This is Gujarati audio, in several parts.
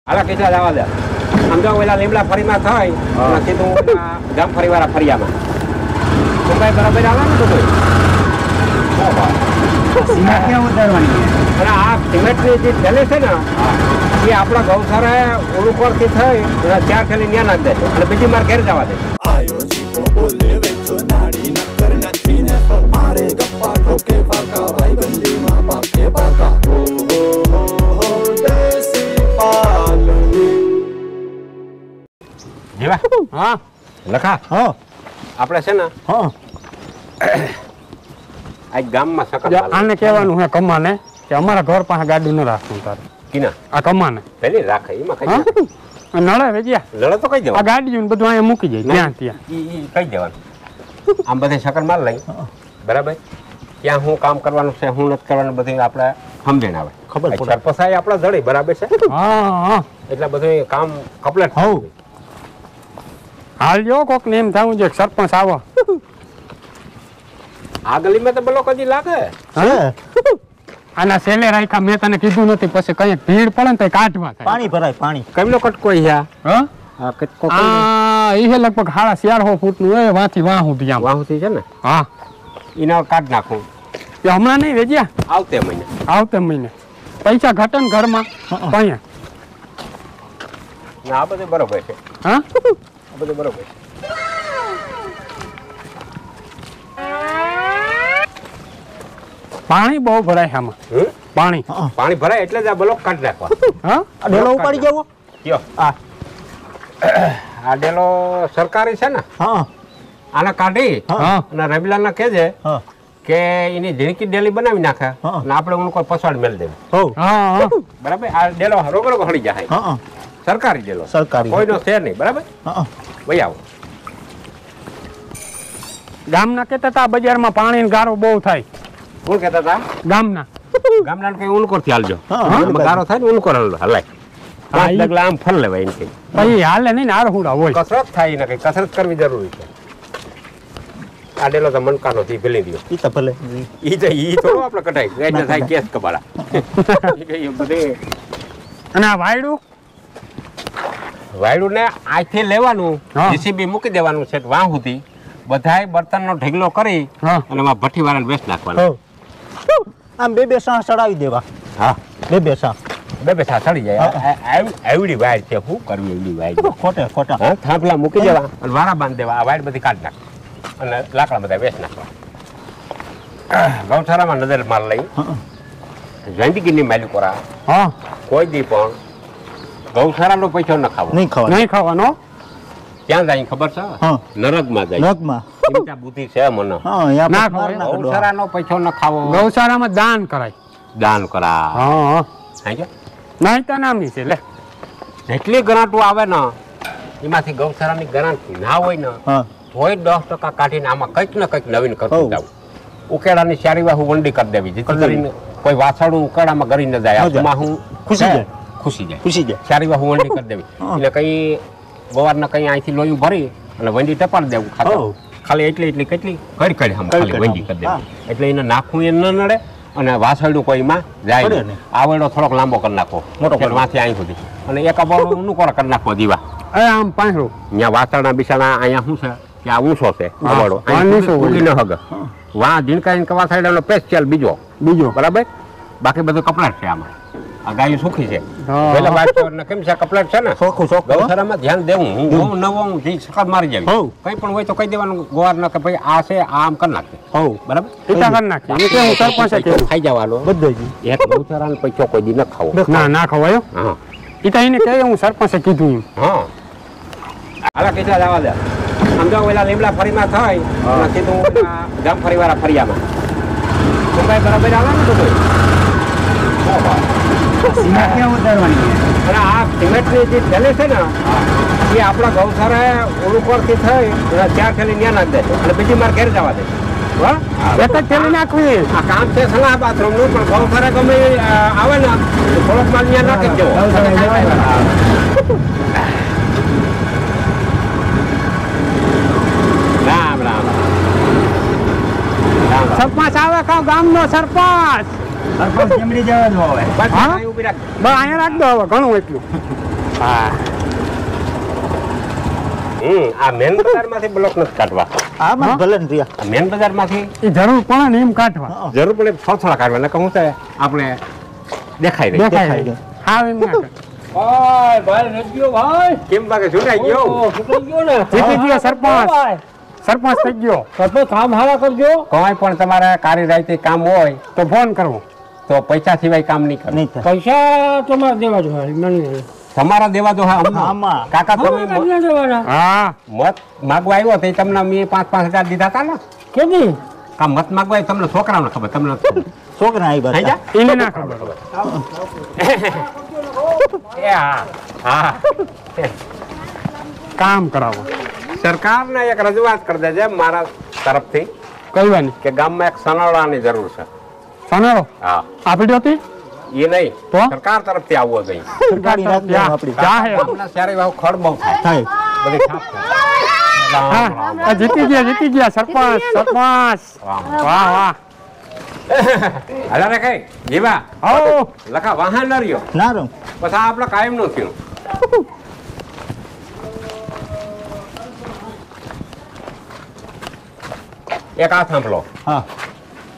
આલા કેટલા જવા દે સમજો ઓલા લીમડા ફરીમાં થાય સીધું ગામ ફરીવાળા ફરિયામાં તું કઈ બરાબર આવે ને તું સિમેન્ટ ક્યાં ઉતારવાની અને આ સિમેન્ટની જે થેલી છે ને એ આપણા ગૌશાળા ઓલું પરથી થઈ 4 થેલી ન્યા નાખ દે અને બીજી માર ઘેર જવા દે જીવા હા લખા હા આપણે છે ને હા આ ગામમાં સકલ આને કહેવાનું હે કમાને કે અમારા ઘર પાસે ગાડી ન રાખવું તારે કિના આ કમાને પેલી રાખે એમાં કઈ નળે વેજ્યા લડો તો કઈ આ દેવાનું ગાડી બધું અહીંયા મૂકી જાય ત્યાં ત્યાં ઈ કઈ દેવાનું આમ બધે સકલ માલ લઈ બરાબર ત્યાં હું કામ કરવાનું છે હું નથી કરવાનું બધું આપણે સમજણ આવે ખબર પડે. સરપસાઈ આપણા જડી બરાબર છે હા હા એટલે બધું કામ કમ્પ્લીટ હઉ. હાલ જો કોક ને એમ થવું છે સરપંચ આવો આ ગલીમાં તો બલો કદી લાગે આના સેલે રાખ્યા મેં તને કીધું નથી પછી કઈ ભીડ પડે ને તો કાઢવા થાય પાણી ભરાય પાણી કેમનો કટકો યા હા આ કટકો આ ઈ લગભગ 4.5 ફૂટ નું એ વાથી વાહ સુધી આમ વાહુથી છે ને હા એના કાઢ નાખું એ હમણાં નહીં વેજ્યા આવતે મહિને આવતે મહિને પૈસા ઘટે ને ઘરમાં કઈ ના આ બધું બરોબર છે હા આ બધું બરોબર છે પાણી બહુ ભરાય આમાં હમ? પાણી પાણી ભરાય એટલે જ આ બ્લોક કાઢી નાખવા હા આ ડેલો ઉપાડી જાવો કયો આ આ ડેલો સરકારી છે ને હા આને કાઢી હા અને રવિલાલને કહેજે હા કે એની ઝીણકી ડેલી બનાવી નાખે હા. અને આપણે ઓનું કોઈ પસવાડ મેળ દેવું હો હા હા બરાબર આ ડેલો રોગ હળી જાય હા સરકારી ડેલો સરકારી. કોઈનો છે નહીં બરાબર હા ભાઈ આવો ગામના કહેતા હતા બજારમાં પાણી ગારો બહુ થાય કોણ કહેતા હતા ગામના ગામડા કઈ ઉનકોર થી હાલજો હા, આમાં ગારો થાય ને ઉનકોર હલાય હા, પાંચ ઈ- ડગલા આમ ફર લેવાય એમ કઈ પછી હાલે નહીં ને આરહુડા હોય કસરત થાય ને કઈ કસરત કરવી જરૂરી છે આ ડેલો તો મનકાનો થી ભેલી દો ઈ તો ભલે ઈ થોડો આપણે કટાય એટલે થાય કેસ કબાડા ઈ કઈ બધે અને આ વાયડું વાયડું ને આથી લેવાનું હા. જીસીબી મૂકી દેવાનું છે વાહ સુધી બધાય બર્તનનો ઢગલો કરી હા અને એમાં ભઠ્ઠી વાળાને વેચ નાખવાનું હો આમ બે સાહ ચડાવી દેવા હા બે સાહ બે સડી જાય આવડી વાયર છે શું કરવી એવડી વાયર ખોટે ખોટા હા થાંભલા મૂકી દેવા અને વારા બાંધી દેવા આ વાયર બધી કાઢી નાખ અને લાકડા બધા વેચ નાખવા ગૌશાળામાં નજર માર લઈ જિંદગીની માલિક કોરા હા કોઈ દી પણ ગૌશાળાનો પૈસો ન ખાવો નહીં ખવાય નહીં ખાવાનો ક્યાં જાય ખબર છે હા. નરકમાં જાય નગમાં એવી ત્યાં બુદ્ધિ છે મને હા યા ના પર ખવાય. ના કડવા. ગૌશાળાનો પૈસો ન ખાવો ગૌશાળામાં દાન કરાય દાન કરા હા સમજ્યો? નહીં તો નામની છે લે જેટલી ગ્રાન્ટો આવે ને એમાંથી ગૌશાળાની ગ્રાન્ટ ના હોય ને હા તોય 10% કાઢીને આમાં કંઈક ને કંઈક નવીન કરતું હોવ. જાવ ઉકેડાની સારી વાહુ વંડી કરી દેવી જેથી કરીને કોઈ વાછરડું ઉકેડામાં ગરી ન જાય ન જાય. આમાં હું ખુશી જાય. ખુશી જાય ખુશી જાય સારી વાહુ વંડી કરી દેવી હા. એટલે કઈ ગોવારને કઈ અહીંથી લોહી ભરી અને વંડી ટપાડી દેવું ખાતર હોવ. ખાલી એટલી કેટલી કરી કરી આમ કરી ખાલી કરી વંડી કરી હા. દેવી એટલે એને નાખવું એ ન નડે અને વાસળડું કોઈમાં જાય પડે નહીં. નહીં. આવડો થોડોક લાંબો કરી નાખો મોટો કરી વાંથી અહીં સુધી અને એક અબાવડું ઊનું કરી નાખો દીવા એ આમ પાંસરું અહીંયા વાસણા બિસાણા અહીંયા શું છે કે આ ઊંચો છે હા, અબાડો આ નીચો હોય. ઉગી ન હગ વાં ઝીણકાઈને કવા સાઈડ પેસ્ચલ બીજો બીજો બરાબર બાકી બધું કપડાટ છે આમાં આ ગાયું સુખી છે હા. પેલા વાસણ કેમ છે કપડાટ છે ને ચોખ્ખું ચોખ્ખું ગૌશાળામાં ધ્યાન દેવું હું નવો હું જે સખત મારી જાય હોવ. કઈ પણ હોય તો કહી દેવાનું ગોવાર કે ભાઈ આ છે આ આમ કરી નાખે હો બરાબર પિતા કરી નાખી એ કેવું સરપંચે કેવું ખાઈ જવાનો બધે જ એક ગૌશાળાનો પૈસો કોઈ દી ન ખાવો ના ના ખવાયો હા એ તો એને કહે હું સરપંચે કીધું એમ હા આલા કેટલા જવા દે સમજો ઓલા લીમડા ફરીમાં થાય અને સીધું ઓલા ગામ ફરીવાળા ફરિયામાં તું કઈ બરાબર આવે ને તું કોઈ સિમેન્ટ ક્યાં ઉતારવાની અને આ સિમેન્ટની જે થેલી છે ને એ આપણા ગૌશાળા ઓલું પરથી થઈ 4 થેલી ન્યા નાખ દે અને બીજી માર ઘેર જવા દે હા એક જ થેલી નાખવી આ કામ છે સલાહ બાથરૂમનું પણ ગૌશાળા ગમે આવે ને તો થોડોક માલ ન્યા નાખી જ જવો રામ રામ રામ સરપંચ આવે કાં ગામનો સરપંચ સરપંચ જમડી જવા દો હવે બસ હા? અહીં ઊભી રાખ બસ અહીંયા રાખ દો હવે ઘણું એટલું હા આ મેન બજારમાંથી બ્લોક નથી કાઢવા. આ મને ભલે ને રહ્યા. આ મેન બજારમાંથી એ જરૂર પડે ને એમ કાઢવા જરૂર પડે થોડા કાઢવા નકર હું થાય આપણે દેખાય રહી. દેખાય છે. હા એમ ના કરે. ભાઈ ભાઈ રજ્યો ભાઈ કેમ બાકી છૂટાઈ ગયો? સુકાઈ ગયો ને જીતી ગયો સરપંચ સરપંચ થઈ ગયો સરપંચ કામ હારા કરજો કોઈ પણ તમારે કાર્ય રાયતે કામ હોય તો ફોન કરવો તો પૈસા સિવાય કામ નહીં કરે. નહીં થાય. પૈસા તમારે દેવા જોઈએ મને તમારા દેવા દો હા અમને. આમાં. કાકા તમે તમને દેવાના હા મત માગવા આવ્યો તો તમને મેં 5,000 દીધા હતા ને. કેદી કા મત માગવા આવ્યો તમને છોકરાઓને ખબર તમને નથી ખબર. છોકરા આવી થઈ જા. બધા. એને ના ખબર એ હા હા કામ કરાવો સરકારને એક રજૂઆત કરી દેજે મારા તરફથી કહેવાની કે ગામમાં એક સનાવડાની જરૂર છે. સોનારો હા આપી દોતી એ નહીં તો? સરકાર તરફથી આવવો જોઈએ. સરકારી રાત દેવા આપણી. જાહે ગામના ચારે બાજુ ખડ બહુ થાય થાય. બધી છાપ થાય. હા આ જીતી ગયા સરપંચ સરપંચ વાહ વાહ હાલા રે કઈ જીવા આવો લખા વાહન ન રહ્યો ના રહું. પછી આ આપણે કાયમ નું થયું. એક આ થાંભલો હા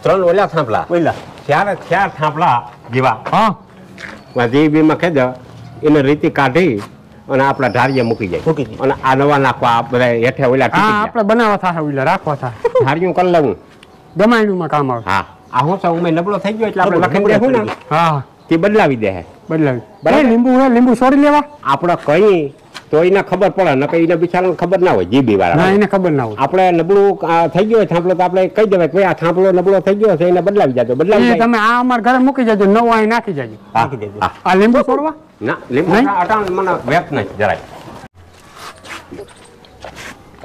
3 ઓલા થાંભલા બોલા. ચાર થાંભલા જીવા હા જીબીમાં ખેદ એને રીતિ કાઢી અને આપણા ધારીએ મૂકી જાય મૂકી દે. અને આ નવા નાખવા આ બધા હેઠે ઓલા હા ટીકી આપણે બનાવવા થાય ઓલા રાખવા થાય જાય. ધારીયું કરી લેવું. ગમાયણું માં કામ આવે હા આ હું છે ઉમે નબળો થઈ ગયો એટલે આપણે લખીને દેવું ને હા તે બદલાવી દે. બદલાવી બરાબર. એ લીંબુ હે લીંબુ છોડી લેવા આપણે કઈ તો એને ખબર પડે ન કે એને બિચારાને ખબર ના હોય જીબી ના વાળા. એને ખબર ના હોય આપણે નબળું થઈ ગયો હોય થાંભલો તો આપણે કહી દેવાય કે ભાઈ આ થાંભલો નબળો થઈ ગયો છે એને બદલાવી જાજો બદલાવી એ જાય. તમે આ અમારા ઘરે મૂકી જજો નવું અહીં નાખી જજો હા, નાખી દેજો. હા. આ લીંબુ છોડવા ના લીંબુ નહીં? અટાણ મને વેપ નહીં જરાય.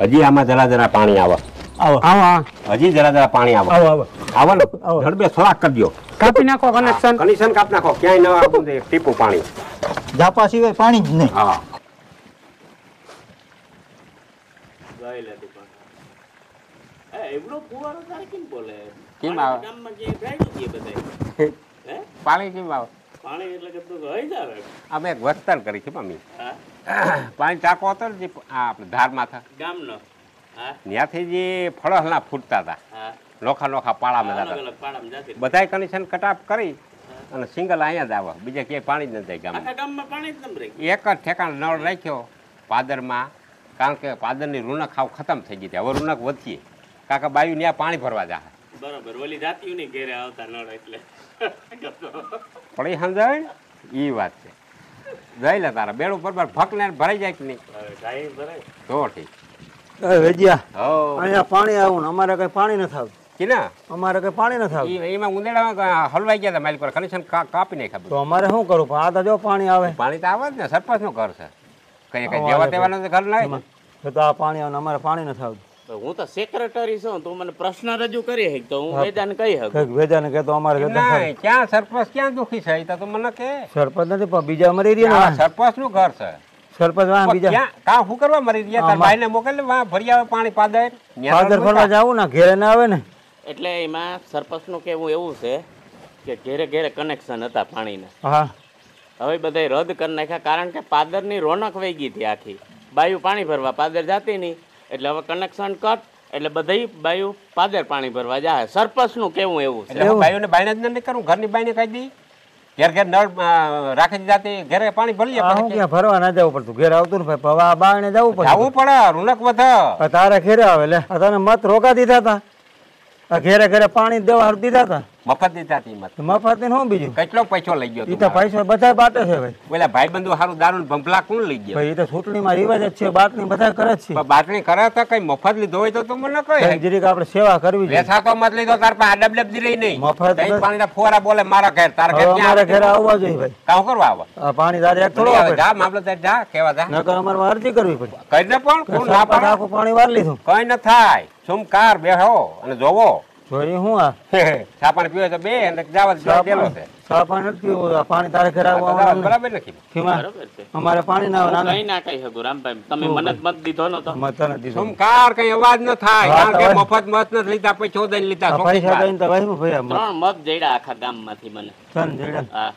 હજી આમાં જરા પાણી આવે. આવો આવો હા હજી જરા પાણી આવે. આવો આવો. આવો ને આવો. ધડબે થોડાક કરજો. કાપી નાખો કનેક્શન કનેક્શન કાપ નાખો ક્યાંય ન આવવું દે ટીપું પાણી. જાપા સિવાય પાણી જ નહીં. હા કેમ આવે પાણી કેમ આવે અમે એક વસ્તર કરી છે મમ્મી. પાણી ટાંકો હતો ને જે આ આપણે ધાર માથા ત્યાંથી જે ફળહલા ફૂટતા હતા નોખા નોખા પાળામાં જતા બધાય કનેક્શન કટાપ કરી અને સિંગલ અહીંયા જ આવે બીજે ક્યાંય પાણી જ નથી જાય ગામમાં. એક જ ઠેકાણ નળ રાખ્યો પાદરમાં કારણ કે પાદરની રૂનક ખાવ ખતમ થઈ ગઈ હતી હવે રૂનક વધીએ કાકા બાયુ ત્યાં પાણી ભરવા જાય બરોબર ઓલી જાતિયું ની ઘેરે આવતા નળ એટલે પડી સમજાય ને એ વાત છે. જઈ લે તારા બેડું બરાબર ભક ને ભરાઈ જાય કે નહીં ગાય ભરાય તો ઠીક. વેજિયા હો અહીંયા પાણી આવું ને અમારે કઈ પાણી નથી આવતું. કે ના અમારે કઈ પાણી નથી આવતું. એમાં ઉંદેડામાં હલવાઈ ગયા હતા મારી પર કનેક્શન કાપી નાખ્યા તો અમારે શું કરવું પણ આ તો જો પાણી આવે પાણી તો આવે જ ને સરપંચ નું ઘર છે કઈ કઈ જેવા તેવાનું ઘર ના હોય ને. તો આ પાણી આવે ને અમારે પાણી નથી આવતું. હું તો સેક્રેટરી છું તું મને પ્રશ્ન રજૂ કરી હક તો હું વેદાને કહી શકું કંઈક વેજાને કહેતો અમારે વેદન ના થાય. ક્યાં સરપંચ ક્યાં દુખી છે એ તો તું મને કે સરપંચ નથી પણ બીજા મરી રહ્યા ને સરપંચ નું ઘર છે સરપંચ વાહ બીજા ક્યાં કાં શું કરવા મરી રહ્યા તાર ભાઈને મોકલ ને વાં ભરી આવે પાણી પાદર પાદર ફરવા જાવું ને ઘેરે ના આવે ને એટલે એમાં સરપંચનું કહેવું એવું છે કે ઘેરે ઘેરે કનેક્શન હતા પાણીના હા હવે બધાય રદ કરી નાખ્યા કારણ કે પાદરની રોનક વહી ગઈ હતી આખી બાયુ પાણી ભરવા પાદર જાતી નહીં એટલે હવે કનેક્શન કટ એટલે બધી બાયુ પાદર પાણી ભરવા જાય સરપંચનું કેવું એવું છે એટલે બાઈઓને બાઈને જ નહીં કરું ઘરની બાઈને કહી દી ઘેર ઘેર નળ રાખી જાતે ઘરે પાણી ભરી લે હું ક્યાં ફરવા ના જવું પડતું ઘેર આવતું ને ભાઈ હવે આ બારણે જવું પડે જવું પડે રૂનક વધે તારે ઘેરે આવે લે આ તને મત રોકા દીધા હતા આ ઘેરે ઘેરે પાણી દેવા હારું દીધા હતા મફત દીધા હતી મત મફત ને શું બીજું કેટલો પૈસો લઈ ગયો એ તું તો પૈસા બધા બાટે છે ભાઈ ઓલા ભાઈ બંધુ સારું દારૂ ભંભલા કોણ લઈ ગયો ભાઈ એ તો ચૂંટણીમાં રિવાજ જ છે બાટની બધા કરે જ છે પણ બાટલી કરે તો કઈ મફત લીધો હોય તો તું મને કહે કંઈક જરીક આપણે સેવા કરવી જોઈએ વેસા તો મત લીધો તાર પાસે ડબ ડબ રહી નહીં મફત તઈ પાણીના ફુવારા બોલે મારા ઘેર તારા હવે ઘેર અમારે ઘેરે ક્યાં આવવા જોઈએ ભાઈ કામ કરવા આવે આ પાણી તારે એક થોડો આપે જા મામલો તાર જા કેવા જા નકર અમારે અરજી કરવી પડે કહી દે પણ કોણ ના સરપંચ પાડે આખું પાણી વાર લીધું કઈ ન થાય સુમકાર બેહો અને જોવો જોઈ હું આ ચા પાણી પીવે તો બે અને જાવા દેલો છે ચા પાણી નથી પીવું આ પાણી તારે ઘરે આવવાનું બરાબર નથી ખીમા, બરોબર છે અમારે પાણી ના આવે હું નાના કઈ ના કહી શકું રામભાઈ તમે મને જ મત દીધો નતો મત તને દીધું સુમકાર કઈ અવાજ ન થાય હા, કારણ કે તો મફત મત નથી લીધા પૈસો દઈને લીધા આ ચોખ્ખી પૈસા વાત. દઈને તો ભાઈ હું ભાઈ આમ 3 મત જડ્યા આખા ગામમાંથી મને ધન જેડા. હા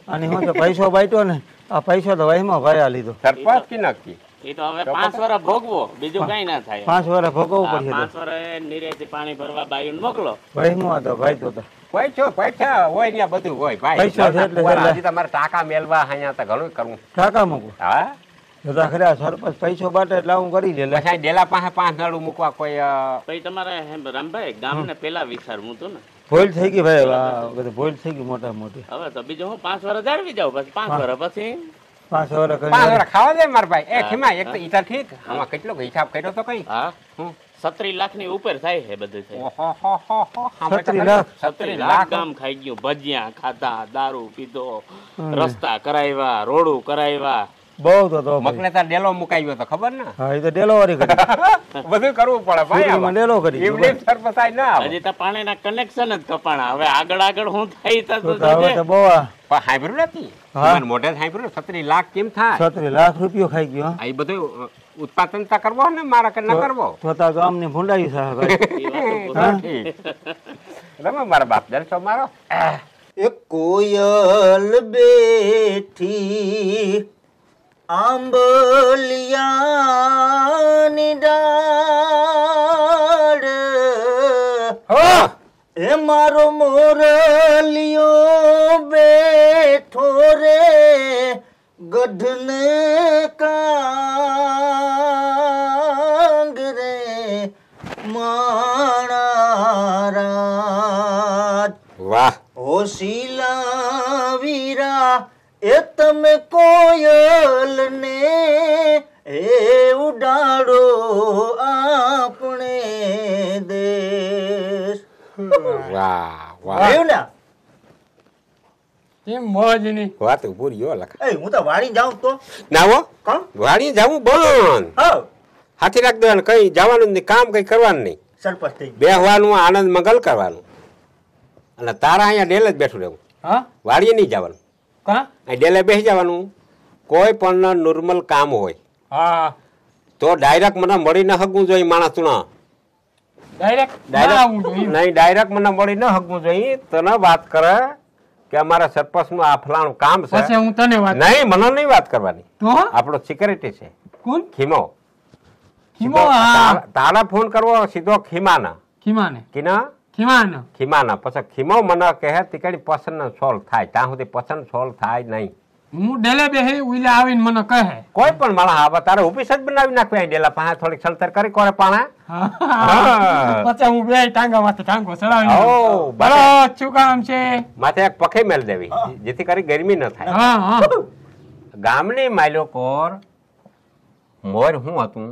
અને હું તો પૈસો બાટ્યો ને આ પૈસા તો વહીમાં ભર્યા લીધો. સરપંચ કે નક્કી એ તો હવે 5 વર્ષ ભોગવો, બીજું કઈ ના થાય. 5 વર્ષ ભોગવવું પડશે. 5 વર્ષ નિરેથી પાણી ભરવા બાયુને મોકલો. વહીમાં તો ભાઈ તો પૈસા હોય ત્યાં બધું હોય ભાઈ. પૈસા છે એટલે હજી તમારે ટાકા મેળવા અહીંયા તો ઘણું કરવું. ટાકા મૂકું હા બધા ખરા સરપંચ પૈસો બાટે એટલે હું કરી દે. પછી ડેલા પાસે 5 નળું મૂકવા કોઈ પછી તમારે રામભાઈ ગામને પેલા વિચારવું હતું ને. ભૂલ થઈ ગઈ ભાઈ, આ બધું ભૂલ થઈ ગઈ મોટા મોટી. હવે તો બીજું હું 5 વર્ષ જાળવી જાવ, પછી 5 વર્ષ પછી 5 વર્ષ કરી 5 વર્ષ ખાવા દે મારા ભાઈ. એ ખીમા એક તો ઈતા ઠીક આમાં કેટલો હિસાબ કર્યો તો કઈ હા હું 37 લાખ ની ઉપર થાય છે બધું થાય. ઓહો 37 લાખ. 37 લાખ ગામ ખાઈ ગયું. ભજીયા ખાધા, દારૂ પીધો, રસ્તા કરાવ્યા, રોડું કરાવ્યા. બહુ તો મકને તાર ડેલો મુકાવ્યો તો ખબર ને. હા એ તો ડેલોવારી કરી બધું કરવું પડે ભાઈ. ચૂંટણીમાં ડેલો કરી એવડી સરપંચાઈ ના આવે. હજી તો પાણીના કનેક્શન જ કપાણા. હવે આગળ હું થાય તો તો હવે તો બહુ આ પણ હાંભળ્યું નથી હા. મને મોઢે હાંભળ્યું 37 લાખ કેમ થાય 37 લાખ રૂપિયો ખાઈ ગયો. આ બધું ઉત્પાદનતા કરવો ને મારા કે ન કરવો તો તા ગામની ભૂંડાઈ છે ભાઈ. રમો મારા બાપ જલસો મારો. એ કોયલ બેઠી આંબલિયાની ડાળ એ મારો મોરલિયો બેઠો રે ગઢને કાંગ રે માણારાજ વાહ ઓશીલા વીરા એ તમે કોયલ ને એ ઉડાડો આપણે દેશ. વાહ વાહ આવ્યું ને? કેમ મોજની વાત પૂરી હો લખા. એ હું તો વાળી જાઉં તો નાવો કોણ વાડી જાવું બંધ હા હાથી રાખ દેવાનું કઈ જવાનું નહીં કામ કઈ કરવાનું નહીં સરપંચ થઈ બેહવાનું આનંદ મંગલ કરવાનું અને તારા અહીંયા ડેલ જ બેઠું રહેવું હા વાડીએ નહીં જવાનું કા અહીં ડેલે બેસી જવાનું કોઈ પણ નોર્મલ કામ હોય હા તો ડાયરેક્ટ મને મળી ન હકવું જોઈએ માણસ તું ડાયરેક્ટ નહીં ડાયરેક્ટ મને મળી ન હકવું જોઈએ તને વાત કરે કે અમારા સરપંચ નું આ ફલાણું કામ છે પછી હું તને વાત નહીં મને નહીં વાત કરવાની તો આપણો સિક્યુરિટી છે કોણ ખીમો ખીમો હા તારા ફોન કરવો સીધો ખીમાના ખીમાને કીના ખીમાને ખીમાના પછી ખીમો મને કહે તીકડી પસંદ સોલ્વ થાય ત્યાં સુધી પસંદ સોલ્વ થાય નહીં હું ડેલે બેહી ઉઈલે આવીને મને કહે કોઈ પણ માણસ આવે તારે ઓફિસ જ બનાવી નાખવી અહીં ડેલા પાસે થોડીક સલતર કરી કોરે પાણા પછી હું બે ટાંગા માથે ટાંગો ઓ, ચડાવી બરો શું કામ છે માથે એક પખી મેલ દેવી જેથી કરી ગરમી ન થાય હા હા ગામની માયલો કોર મોર હું હતું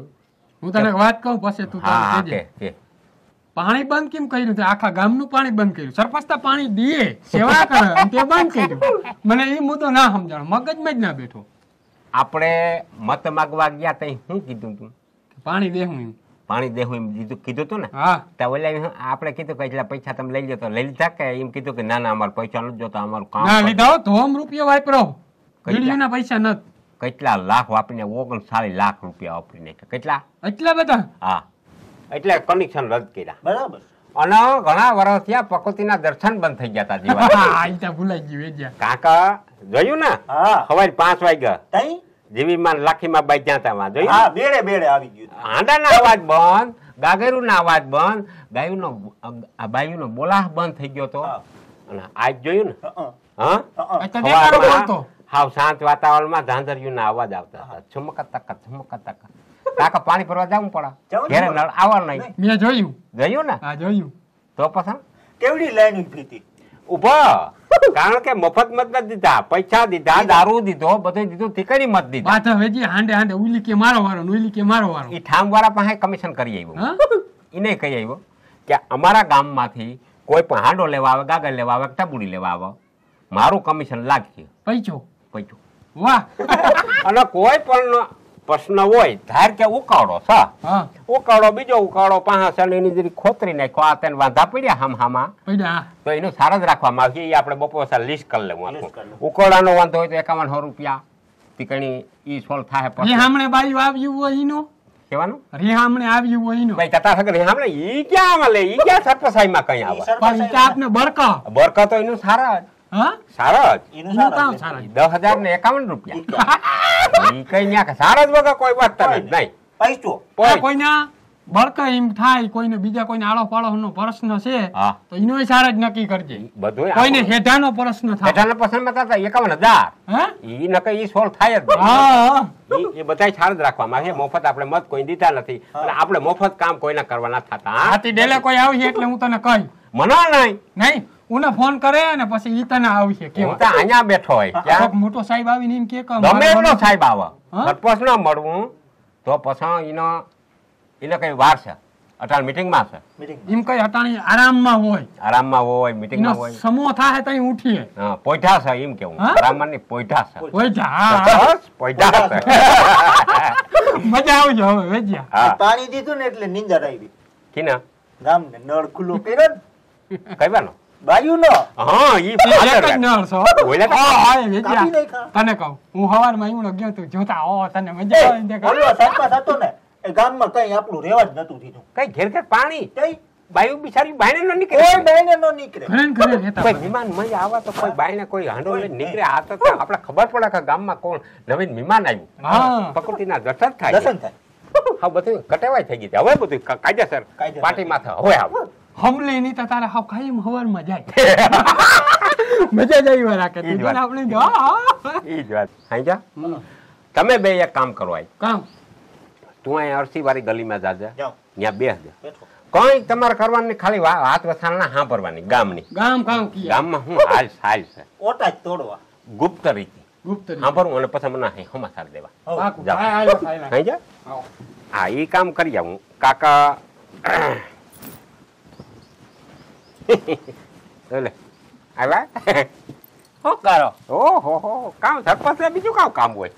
હું તને એક વાત કહું પછી તું હા તારે કહેજે. કે પાણી બંધ કેમ કર્યું છે આખા ગામનું પાણી બંધ કર્યું સરપંચ તો પાણી દીએ સેવા કરે અને તે બંધ કર્યું મને એ મુદ્દો ના સમજાણો મગજમાં જ ના બેઠો આપણે મત માગવા ગયા તઈ શું કીધું તું પાણી દેવું એમ પાણી દેવું એમ કીધું તું ને હા ત્યાં ઓલા આપણે કીધું કે એટલા પૈસા તમે લઈ લો તો લઈ લીધા કે એમ કીધું કે ના ના અમારે પૈસા નથી જોતા અમારું કામ ના કરો. લીધા હો ધોમ રૂપિયા વાપરો વીડિયોના પૈસા નત કેટલા લાખ વાપરીને 39 લાખ રૂપિયા વાપરીને કેટલા એટલા બધા હા એટલે કનેક્શન રદ કર્યા બરાબર અને ઘણા વર્ષ થયા પ્રકૃતિના દર્શન બંધ થઈ ગયા હતા જીવન આ ઈતા ભૂલાઈ ગયું એ જ્યાં કાકા જોયું ને હા સવારે 5 વાગ્યા તઈ જીવીમાં લાખીમાં બાઈ જ્યાં ત્યાં જોયું હા બેડે બેડે આવી ગયું હાંડાના અવાજ બંધ ગાગેરુના અવાજ બંધ ગાયુનો બાયુનો બોલાહ બંધ થઈ ગયો તો હા. અને આજ જોયું ને હા એટલે દેખાડો બોલતો હાવ શાંત વાતાવરણમાં ધાંધરિયુના અવાજ આવતા હતા છમકા તક કાકા પાણી ભરવા જવું પડે જવું જ ઘેરે પડે. નળ આવવાનું નહીં મેં જોયું જોયું ને હા જોયું તો પછી કેવડી લાઈન ફીતી ઉભો કારણ કે મફત મત નથી દીધા પૈસા દીધા દારૂ દીધો બધું દીધું તીકડી મત દીધા પાછા વેજી હાંડે હાંડે ઉલી કે મારો વારો ને ઉલી કે મારો વારો ઈ ઠામ વાળા પાસે કમિશન કરી આવ્યો હા એને કહી આવ્યો કે અમારા ગામમાંથી કોઈ પણ હાંડો લેવા આવે ગાગર લેવા આવે ટબુડી લેવા આવે મારું કમિશન લાગશે પૈસો પૈસો વાહ અને કોઈ પણ પ્રશ્ન હોય ધાર કે ઉકાળો હા ઉકાળો બીજો ઉકાળો પાંચ એની જરી ખોતરી નાખો આ તેને વાંધા પડ્યા હામ પૈડા તો એનું સારા જ રાખવામાં આવે એ આપણે બપોર લિસ્ટ કરી લેવું List કરી લેવું. ઉકાળાનો વાંધો હોય તો 5100 રૂપિયા તીકણી ઈ સોલ્વ થાય પછી રેહામણે બાયું આવ્યું હોય ઈનો કહેવાનું રેહામણે આવ્યું હોય ઈનો ભાઈ કથા સગર સાંભળે ઈ ક્યાં મળે ઈ ક્યાં સરપસાઈમાં કઈ આવે પણ ઈ તો આપને બરકા બરકા તો એનું સારા જ હા સારા જ એનું એનું કામ સારા સારા 10,051 રૂપિયા ઈ કઈ ન્યા સારા જ વગર કોઈ વાત તમે નહીં પૈસો આ કોઈના બળકા એમ થાય કોઈને બીજા કોઈને આળો પાળો પ્રશ્ન છે હા તો એનો સારા જ નક્કી કરજે બધું કોઈને હેઠાનો પ્રશ્ન થાય હેઠળના પસંદમાં થતા 51,000 હે ઈ નકર ઈ સોલ્વ થાય જ નહીં. હા એ બધાય સાર જ રાખવામાં છે મફત આપણે મત કોઈ દીધા નથી અને આપણે મફત કામ કોઈના કરવાના થતા હા? આથી ડેલે કોઈ આવશે એટલે હું તને કહી મનો નહીં નહીં ઉને ફોન કરે અને પછી ઈ તને આવશે હું કેવા તો અહીંયા બેઠો હોય કોક ત્યાં મોટો સાહેબ આવીને એમ કે ગમે એટલો સાહેબ આવે હા? સરપંચ ન મળવું તો પછી એને કઈ વાર છે અટાણ મીટિંગમાં છે મીટિંગ એમ કઈ હટાણી આરામમાં હોય આરામમાં હોય એનો મીટિંગમાં હોય સમૂહ થાય તઈ ઉઠીએ હા પોઈઠા છે એમ કેવું હા? આરામમાં નહીં પોઈઠા છે હોય જા હા. બસ, પોઈઠા છે મજા આવજો હવે વેજ્યા હા પાણી દીધું ને એટલે નીંદર આવી કીના ગામને નળ ખુલ્લો કર્યો ને કઈવાનો બાયું નો હા ઈ એક જ નળ છો ઓલા તો- હા, હા, એ કાપી વેજ્યા. નાખ્યા. તને કહું હું હવારમાં આવ્યો ગયો તું જોતા ઓ તને મજા આવે ને તે કહું. ઓલો સરપંચ હતો ને એ ગામમાં કઈ આપણું રેવા જ નતું દીધું કઈ ઘેર ઘેર પાણી કઈ બાયું બિચારી બાયણે ન નીકળે કોઈ બહેને નો નીકળે ઘરે ને ઘરે રહેતા કોઈ હોય. મહેમાન મય આવા તો કોઈ બાયણે કોઈ હાંડો લઈને નીકળે આ તો આપણે ખબર પડે કે ગામમાં કોણ નવીન મહેમાન આવ્યું હા. પ્રકૃતિના દર્શન થાય દર્શન થાય હા બધું કટેવાય થઈ ગઈ છે હવે બધું કાયદેસર કાયદેસર. પાર્ટી માથે હવે આવ હમલે ની તો તારે હાવ કાયમ હવારમાં જાય મજા જ આવી રાખે ઈ જ તું વાત. જોને આપણે જો, હા. ઈ જ વાત હાંજા તમે બે એક કામ કરો આય કામ તું અહીં અરસી વાળી ગલીમાં જાજે જાઓ ત્યાં બેસજે બેઠો કઈ તમારે કરવાની ખાલી હાથ વસાણના સાંભળવાની ગામની ગામ કામ કિયા ગામમાં હું હાલ સાલ છે ઓટા જ તોડવા ગુપ્ત રીતે ગુપ્ત રીતે. સાંભળવું અને પછી મને સમાચાર દેવા હઉ. પાકું. જાઓ. હા, હાલો, હાલો. હાંજા આવો. હા એ કામ કરી આવું કાકા લે આવ્યા શું કરો ઓહો હો કામ સરપંચ બીજું કામ હોય